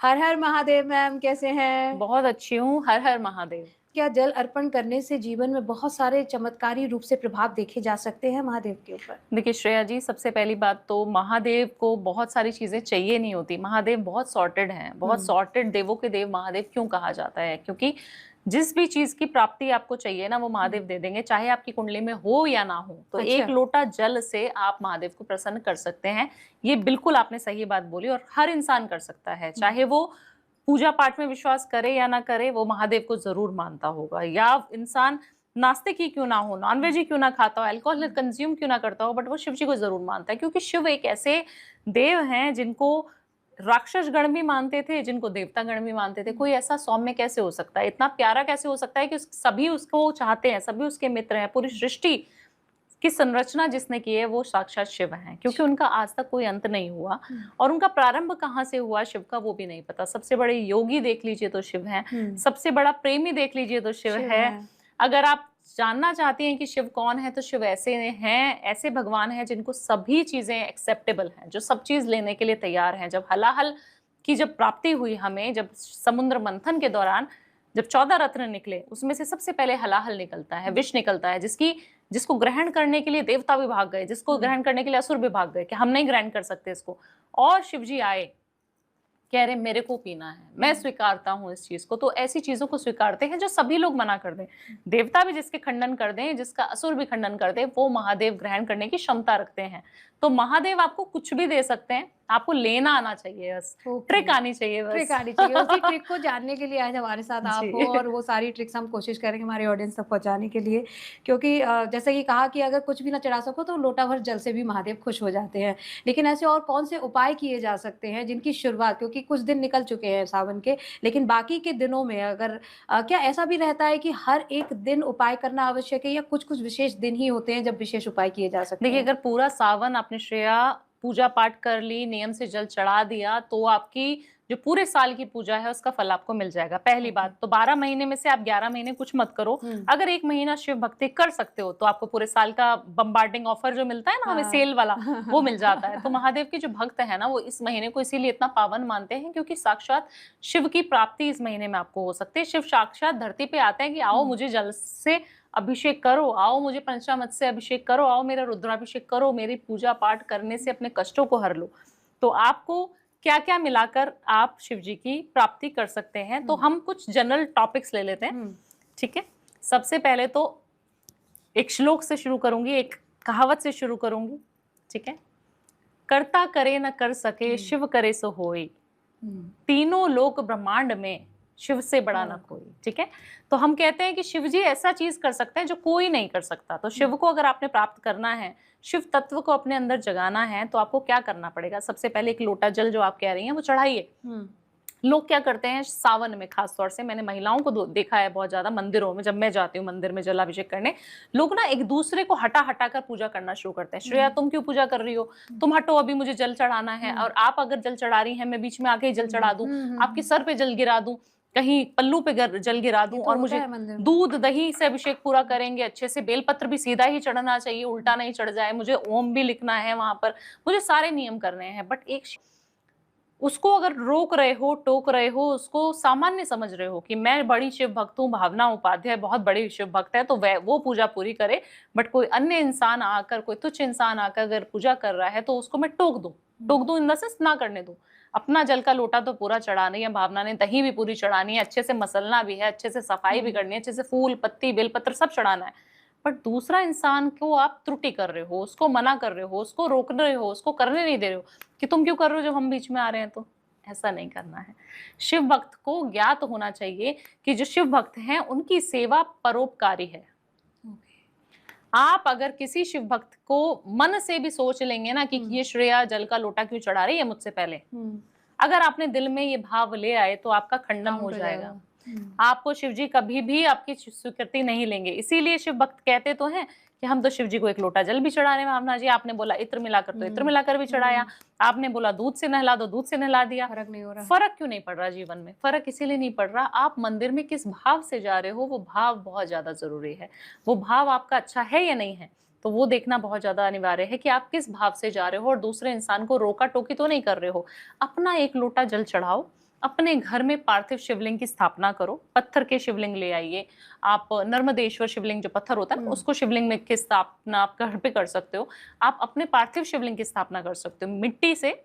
हर हर Mahadev ma'am, कैसे हैं? बहुत अच्छी हूँ, हर हर महादेव। क्या जल अर्पण करने से जीवन में बहुत सारे चमत्कारी रूप से प्रभाव देखे जा सकते हैं महादेव के ऊपर? देखिए श्रेया जी, सबसे पहली बात तो महादेव को बहुत सारी चीज़ें चाहिए नहीं होती। महादेव बहुत सॉर्टेड हैं, बहुत हुँ, सॉर्टेड देवों के देव महादेव क्यों कहा जाता है? क्योंकि जिस भी चीज़ की प्राप्ति आपको चाहिए ना, वो हुँ। महादेव दे देंगे, चाहे आपकी कुंडली में हो या ना हो। तो अच्छा। 1 लोटा जल से आप महादेव को प्रसन्न कर सकते हैं। ये बिल्कुल आपने सही बात बोली और हर इंसान कर सकता है, हुँ, चाहे वो पूजा-पाठ में विश्वास करे या ना करे, वो महादेव को ज़रूर मानता होगा। या इंसान नास्तिक ही क्यों ना हो, हुँ, नॉन-वेज ही क्यों ना खाता हो, अल्कोहल हुँ, कंज़्यूम क्यों ना करता हो, बट वो शिव जी को ज़रूर मानता है क्योंकि शिव एक ऐसे देव हैं जिनको राक्षस गण भी मानते थे, जिनको देवता गण भी मानते थे। हुँ, कोई ऐसा सौम्य कैसे हो सकता है, इतना प्यारा कैसे हो सकता है कि सभी उसको चाहते हैं, सभी उसके मित्र हैं, पूरी हुँ, सृष्टि की संरचना जिसने की है वो साक्षात शिव हैं, क्योंकि उनका आज तक कोई अंत नहीं हुआ हुँ, और उनका प्रारंभ कहाँ से हुआ शिव का वो भी नहीं पता। सबसे बड़े योगी देख लीजिए तो शिव हैं, हुँ। सबसे बड़ा प्रेमी देख लीजिए तो शिव शिव है। है। अगर आप जानना चाहती हैं कि शिव कौन है तो शिव ऐसे हैं, ऐसे भगवान हैं जिनको सभी चीज़ें एक्सेप्टेबल हैं, जो सब चीज़ लेने के लिए तैयार हैं। जब हलाहल की जब प्राप्ति हुई हमें, जब समुद्र मंथन के दौरान जब 14 रत्न निकले, उसमें से सबसे पहले हलाहल निकलता है, हुँ, विष निकलता है, जिसको ग्रहण करने के लिए देवता भी भाग गए, जिसको हुँ, ग्रहण करने के लिए असुर भी भाग गए कि हम नहीं ग्रहण कर सकते इसको। और शिव जी आए, कह रहे मेरे को पीना है, मैं हुँ, स्वीकारता हूँ इस चीज़ को। तो ऐसी चीज़ों को स्वीकारते हैं जो सभी लोग मना कर दें। हुँ, देवता भी जिसके खंडन कर दें, जिसका असुर भी खंडन कर दे, वो महादेव ग्रहण करने की क्षमता रखते हैं। तो महादेव आपको कुछ भी दे सकते हैं, आपको लेना आना चाहिए बस, ओके। ट्रिक आनी चाहिए ट्रिक बस। आनी चाहिए। उसी ट्रिक को जानने के लिए आज हमारे साथ आप हो जी। और वो सारी ट्रिक्स हम कोशिश करेंगे हमारे ऑडियंस तक पहुँचाने के लिए। क्योंकि जैसे कि कहा कि अगर कुछ भी ना चढ़ा सको तो लोटा भर जल से भी महादेव खुश हो जाते हैं। लेकिन ऐसे और कौन से उपाय किए जा सकते हैं जिनकी शुरुआत क्योंकि कुछ दिन निकल चुके हैं सावन के, लेकिन बाकी के दिनों में अगर क्या ऐसा भी रहता है कि हर एक दिन उपाय करना आवश्यक है या कुछ-कुछ विशेष दिन ही होते हैं जब विशेष उपाय किए जा सकते देखिए, हैं? अगर पूरा सावन आपने श्रेया पूजा-पाठ कर ली, नियम से जल चढ़ा दिया, तो आपकी जो पूरे साल की पूजा है, उसका फल आपको मिल जाएगा, पहली ओके। बात। तो 12 महीने में से आप 11 महीने कुछ मत करो। हुँ। अगर 1 महीना शिव भक्ति कर सकते हो, तो आपको पूरे साल का बम्बार्डिंग ऑफर जो मिलता है ना हमें हाँ। सेल वाला, वो मिल जाता है। तो महादेव के जो भक्त हैं ना, वो इस महीने को इसीलिए इतना पावन मानते हैं, क्योंकि साक्षात शिव की प्राप्ति इस महीने में आपको हो सकती है। शिव साक्षात धरती पे आते हैं कि आओ हुँ, मुझे जल से अभिषेक करो, आओ मुझे पंचामृत से अभिषेक करो, आओ मेरा रुद्राभिषेक करो, मेरी पूजा-पाठ करने से अपने कष्टों को हर लो। तो आपको क्या-क्या मिलाकर आप शिव जी की प्राप्ति कर सकते हैं, तो हुँ, हम कुछ जनरल टॉपिक्स ले लेते हैं, हुँ, ठीक है? सबसे पहले तो एक श्लोक से शुरू करूँगी, एक कहावत से शुरू करूँगी, ठीक है? कर्ता करे न कर सके, हुँ, शिव करे सो होय। हुँ। तीनों लोक ब्रह्मांड में शिव से बड़ा ना बड़ा को कोई, ठीक है? तो हम कहते हैं कि शिव जी ऐसा चीज़ कर सकते हैं जो कोई नहीं कर सकता। तो हुँ, शिव को अगर आपने प्राप्त करना है, शिव तत्व को अपने अंदर जगाना है, तो आपको क्या करना पड़ेगा? सबसे पहले 1 लोटा जल जो आप कह रही हैं, वो चढ़ाइए। हुँ, लोग क्या करते हैं सावन में खास तौर से मैंने महिलाओं को देखा है बहुत ज्यादा मंदिरों में, जब मैं जाती हूँ मंदिर में जलाभिषेक करने, लोग ना एक दूसरे को हटा हटा कर पूजा करना शुरू करते हैं। श्रेया हुँ, तुम क्यों पूजा कर रही हो, हुँ, तुम हटो अभी मुझे जल चढ़ाना है। हुँ, और आप अगर जल चढ़ा रही हैं, मैं बीच में आके ही जल हुँ, चढ़ा दूं, हुँ, हुँ, आपके हुँ। सर पे जल गिरा दूं, कहीं पल्लू पे जल गिरा ये दूं, तो और होता मुझे है मंदिर में। दूध दही से अभिषेक पूरा हुँ, करेंगे अच्छे से, बेलपत्र भी सीधा ही चढ़ना चाहिए, हुँ, उल्टा नहीं चढ़ जाए, मुझे ओम भी लिखना है वहां पर, मुझे सारे नियम करने हैं। बट एक उसको अगर रोक रहे हो, टोक रहे हो, उसको सामान्य समझ रहे हो कि मैं बड़ी शिव भक्त हूँ, भावना उपाध्याय बहुत बड़ी शिव भक्त है, तो वह वो पूजा पूरी करे। बट कोई अन्य इंसान आकर, कोई तुच्छ इंसान आकर अगर पूजा कर रहा है, तो उसको मैं टोक दूँ। हुँ, टोक दूँ इन द सेंस ना करने दूँ। अपना जल का लोटा तो पूरा चढ़ाना ही है, भावना ने दही भी पूरी चढ़ानी है, अच्छे से मसलना भी है, अच्छे से सफाई भी हुँ, करनी है, अच्छे से फूल, पत्ती, बेलपत्र सब चढ़ाना है। बट दूसरा इंसान को आप त्रुटि कर रहे हो, उसको मना कर रहे हो, उसको रोक रहे हो, उसको करने नहीं दे रहे हो कि तुम क्यों कर रहे हो जब हम बीच में आ रहे हैं तो? ऐसा नहीं करना है। शिव भक्त को ज्ञात होना चाहिए कि जो शिव भक्त हैं उनकी सेवा परोपकारी है। ओके। आप अगर किसी शिव भक्त को मन से भी सोच लेंगे ना कि हुँ, ये श्रेया जल का लोटा क्यों चढ़ा रही है मुझसे पहले, हुँ, अगर आपने दिल में ये भाव ले आए तो आपका खंडन हो काउंट हो जाएगा। जाएगा। हुँ, आपको शिव जी कभी भी आपकी स्वीकृति नहीं लेंगे। इसीलिए शिव भक्त कहते तो हैं कि हम तो शिव जी को 1 लोटा जल भी चढ़ा रहे हैं भावना जी, आपने बोला इत्र मिलाकर तो इत्र हुँ, मिलाकर भी चढ़ाया, हुँ, आपने बोला दूध से नहला दो, दूध से नहला दिया। फ़र्क नहीं हो रहा। फ़र्क क्यों नहीं पड़ रहा जीवन में? फ़र्क इसीलिए नहीं पड़ रहा, आप मंदिर में किस भाव से जा रहे हो, वो भाव बहुत ज़्यादा ज़रूरी है। वो भाव आपका अच्छा है या नहीं है? तो वो देखना बहुत ज़्यादा अनिवार्य है कि आप किस भाव से जा रहे हो और दूसरे इंसान को रोका-टोकी तो नहीं कर रहे हो। अपना 1 लोटा जल चढ़ाओ, अपने घर में पार्थिव शिवलिंग की स्थापना करो, पत्थर के शिवलिंग ले आइए। आप नर्मदेश्वर शिवलिंग जो पत्थर होता है ना, उसको शिवलिंग में की स्थापना आप घर पे कर सकते हो। आप अपने पार्थिव शिवलिंग की स्थापना कर सकते हो। मिट्टी से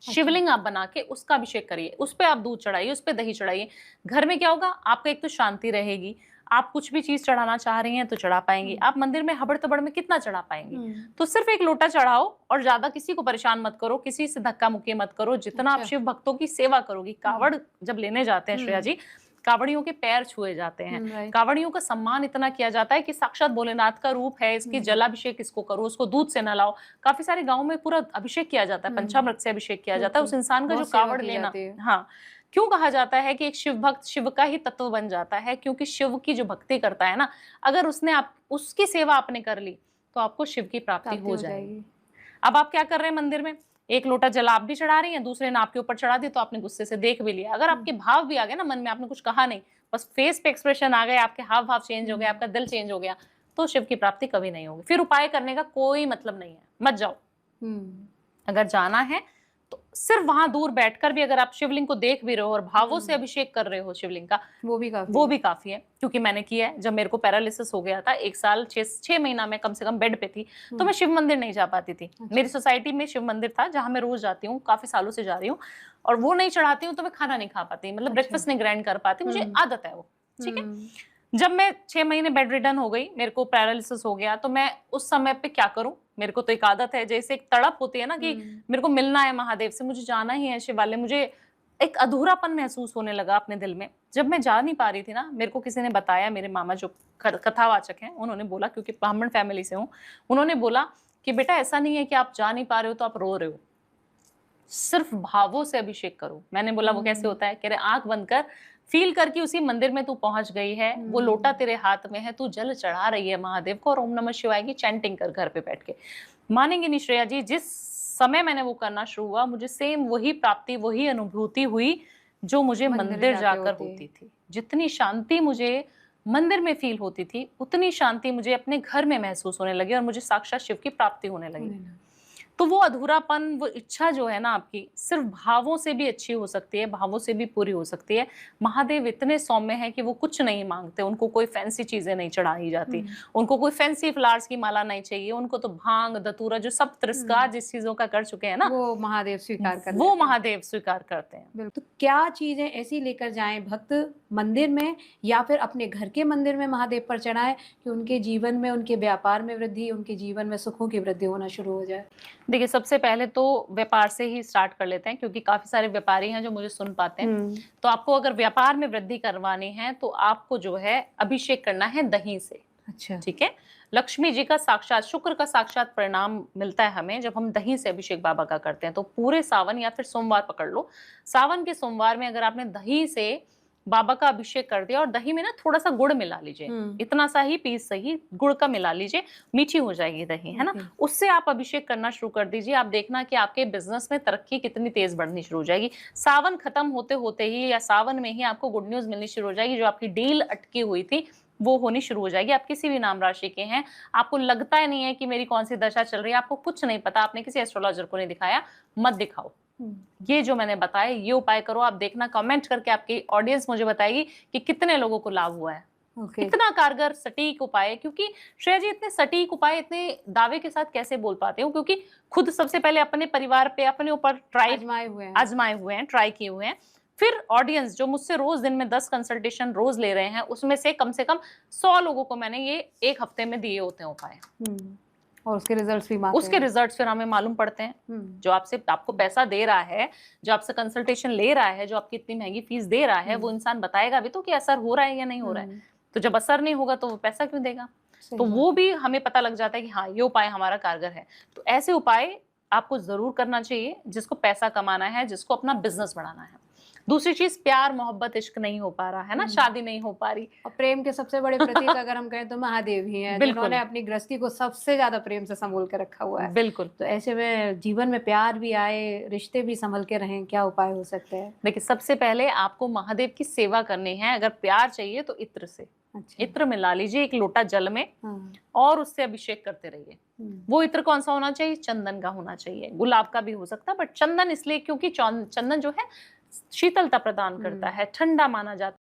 शिवलिंग आप बना के उसका अभिषेक करिए, उस पे आप दूध चढ़ाइए, उस पे दही चढ़ाइए। घर में क्या होगा, आपका एक तो शांति रहेगी, आप कुछ भी चीज चढ़ाना चाह रही हैं तो चढ़ा पाएंगी। आप मंदिर में हबड़ तबड़ में कितना चढ़ा पाएंगी? तो सिर्फ एक लोटा चढ़ाओ और ज्यादा किसी को परेशान मत करो, किसी से धक्का मुक्की मत करो। जितना आप शिव भक्तों की सेवा करोगी, कावड़ जब लेने जाते हैं श्रेया जी, कावड़ियों के पैर छुए जाते हैं, कावड़ियों का सम्मान इतना किया जाता है कि साक्षात भोलेनाथ का रूप है, इसकी जलाभिषेक इसको करो, उसको दूध से नहलाओ। काफी सारे गांव में पूरा अभिषेक किया जाता है, पंचामृत से अभिषेक किया जाता है उस इंसान का जो कावड़ लेना। हाँ, क्यों कहा जाता है कि एक शिव भक्त शिव का ही तत्व बन जाता है? क्योंकि शिव की जो भक्ति करता है ना, अगर उसने आप उसकी सेवा आपने कर ली तो आपको शिव की प्राप्ति हो जाएगी। अब आप क्या कर रहे हैं मंदिर में, एक लोटा जल आप भी चढ़ा रही हैं, दूसरे ने आपके ऊपर चढ़ा दी तो आपने गुस्से से देख भी लिया। अगर आपके भाव भी आ गए ना मन में, आपने कुछ कहा नहीं, बस फेस पे एक्सप्रेशन आ गए, आपके हाव भाव चेंज हो गए, आपका दिल चेंज हो गया, तो शिव की प्राप्ति कभी नहीं होगी। फिर उपाय करने का कोई मतलब नहीं है, मत जाओ। अगर जाना है तो सिर्फ वहां दूर बैठकर भी अगर आप शिवलिंग को देख भी रहे हो और भावों से अभिषेक कर रहे हो शिवलिंग का, वो भी काफी है। क्योंकि मैंने किया है, जब मेरे को पैरालिसिस हो गया था, 1 साल 6 महीना मैं कम से कम बेड पे थी, तो मैं शिव मंदिर नहीं जा पाती थी। मेरी सोसाइटी में शिव मंदिर था जहां मैं रोज जाती हूँ, काफी सालों से जा रही हूँ, और वो नहीं चढ़ाती हूँ तो मैं खाना नहीं खा पाती, मतलब ब्रेकफास्ट नहीं ग्राइंड कर पाती, मुझे आदत है वो। ठीक है, जब मैं 6 महीने बेड रिडन हो गई, मेरे को पैरालिसिस हो गया, तो मैं उस समय पे क्या करूं? मेरे को तो एक आदत है, जैसे एक तड़प होती है ना कि मेरे को मिलना है महादेव से, मुझे जाना ही है शिवालय, मुझे एक अधूरापन महसूस होने लगा अपने दिल में। जब मैं जा नहीं पा रही थी ना, मेरे को किसी ने बताया, मेरे मामा जो कथावाचक हैं उन्होंने बोला, क्योंकि ब्राह्मण फैमिली से हूँ, उन्होंने बोला कि बेटा ऐसा नहीं है कि आप जा नहीं पा रहे हो तो आप रो रहे हो, सिर्फ भावों से अभिषेक करो। मैंने बोला वो कैसे होता है? कह रहे आंख बंद कर, फील करके उसी मंदिर में तू पहुंच गई है, वो लोटा तेरे हाथ में है, तू जल चढ़ा रही है महादेव को, और ओम नमः शिवाय की चैंटिंग कर घर पे बैठ के। मानेंगे नहीं श्रेया जी, जिस समय मैंने वो करना शुरू हुआ, मुझे सेम वही प्राप्ति, वही अनुभूति हुई जो मुझे मंदिर जाकर होती थी। जितनी शांति मुझे मंदिर में फील होती थी, उतनी शांति मुझे अपने घर में महसूस होने लगी और मुझे साक्षात शिव की प्राप्ति होने लगी। तो वो अधूरापन, वो इच्छा जो है ना आपकी, सिर्फ भावों से भी अच्छी हो सकती है, भावों से भी पूरी हो सकती है। महादेव इतने सौम्य हैं कि वो कुछ नहीं मांगते, उनको कोई फैंसी चीजें नहीं चढ़ाई जाती, उनको कोई फैंसी फ्लावर्स की माला नहीं चाहिए, उनको तो भांग धतूरा, जो सब तिरस्कार जिस चीजों का कर चुके हैं ना, वो महादेव स्वीकार करते हैं। तो क्या चीजें ऐसी लेकर जाएं भक्त मंदिर में या फिर अपने घर के मंदिर में महादेव पर चढ़ाएं कि उनके जीवन में, उनके व्यापार में वृद्धि, उनके जीवन में सुखों की वृद्धि होना शुरू हो जाए? देखिए, सबसे पहले तो व्यापार से ही स्टार्ट कर लेते हैं, क्योंकि काफी सारे व्यापारी हैं जो मुझे सुन पाते हैं। तो आपको अगर व्यापार में वृद्धि करवानी है तो आपको जो है अभिषेक करना है दही से। अच्छा, ठीक है, लक्ष्मी जी का साक्षात, शुक्र का साक्षात परिणाम मिलता है हमें जब हम दही से अभिषेक बाबा का करते हैं। तो पूरे सावन या फिर सोमवार पकड़ लो, सावन के सोमवार में अगर आपने दही से बाबा का अभिषेक कर दिया, और दही में ना थोड़ा सा गुड़ मिला लीजिए, इतना सा ही पीस सही गुड़ का मिला लीजिए, मीठी हो जाएगी दही, है ना, उससे आप अभिषेक करना शुरू कर दीजिए। आप देखना कि आपके बिजनेस में तरक्की कितनी तेज बढ़नी शुरू हो जाएगी। सावन खत्म होते होते ही या सावन में ही आपको गुड न्यूज मिलनी शुरू हो जाएगी। जो आपकी डील अटकी हुई थी वो होनी शुरू हो जाएगी। आप किसी भी नाम राशि के हैं, आपको लगता है नहीं है कि मेरी कौन सी दशा चल रही है, आपको कुछ नहीं पता, आपने किसी एस्ट्रोलॉजर को नहीं दिखाया, मत दिखाओ। ये जो मैंने बताया ये उपाय करो। आप देखना, कमेंट करके आपकी ऑडियंस मुझे बताएगी कि कितने लोगों को लाभ हुआ है। इतना कारगर सटीक उपाय, क्योंकि श्रेया जी इतने सटीक उपाय इतने दावे के साथ कैसे बोल पाते हो? क्योंकि खुद सबसे पहले अपने परिवार पे, अपने ऊपर आजमाए हुए हैं, ट्राई किए हुए हैं। फिर ऑडियंस जो मुझसे रोज दिन में 10 कंसल्टेशन रोज ले रहे हैं, उसमें से कम 100 लोगों को मैंने ये 1 हफ्ते में दिए होते हैं उपाय, और उसके रिजल्ट्स भी फिर हमें मालूम पड़ते हैं। जो आपको पैसा दे रहा है, जो आपसे कंसल्टेशन ले रहा है, जो आपकी इतनी महंगी फीस दे रहा है, वो इंसान बताएगा भी तो कि असर हो रहा है या नहीं हो रहा है। तो जब असर नहीं होगा तो वो पैसा क्यों देगा? तो वो भी हमें पता लग जाता है कि हाँ, ये उपाय हमारा कारगर है। तो ऐसे उपाय आपको जरूर करना चाहिए जिसको पैसा कमाना है, जिसको अपना बिजनेस बढ़ाना है। दूसरी चीज, प्यार मोहब्बत इश्क नहीं हो पा रहा है ना, शादी नहीं हो पा रही, और प्रेम के सबसे बड़े प्रतीक अगर हम कहें तो महादेव ही हैं, जिन्होंने अपनी गृहस्थी को सबसे ज्यादा प्रेम से संभोल के रखा हुआ है। बिल्कुल। तो ऐसे में जीवन में प्यार भी आए, रिश्ते भी संभल के रहें, क्या उपाय हो सकते हैं? देखिए, सबसे पहले आपको महादेव की सेवा करनी है। अगर प्यार चाहिए तो इत्र से, इत्र मिला लीजिए 1 लोटा जल में, और उससे अभिषेक करते रहिए। वो इत्र कौन सा होना चाहिए? चंदन का होना चाहिए, गुलाब का भी हो सकता है, बट चंदन इसलिए क्योंकि चंदन जो है शीतलता प्रदान करता हुँ। है, ठंडा माना जाता है।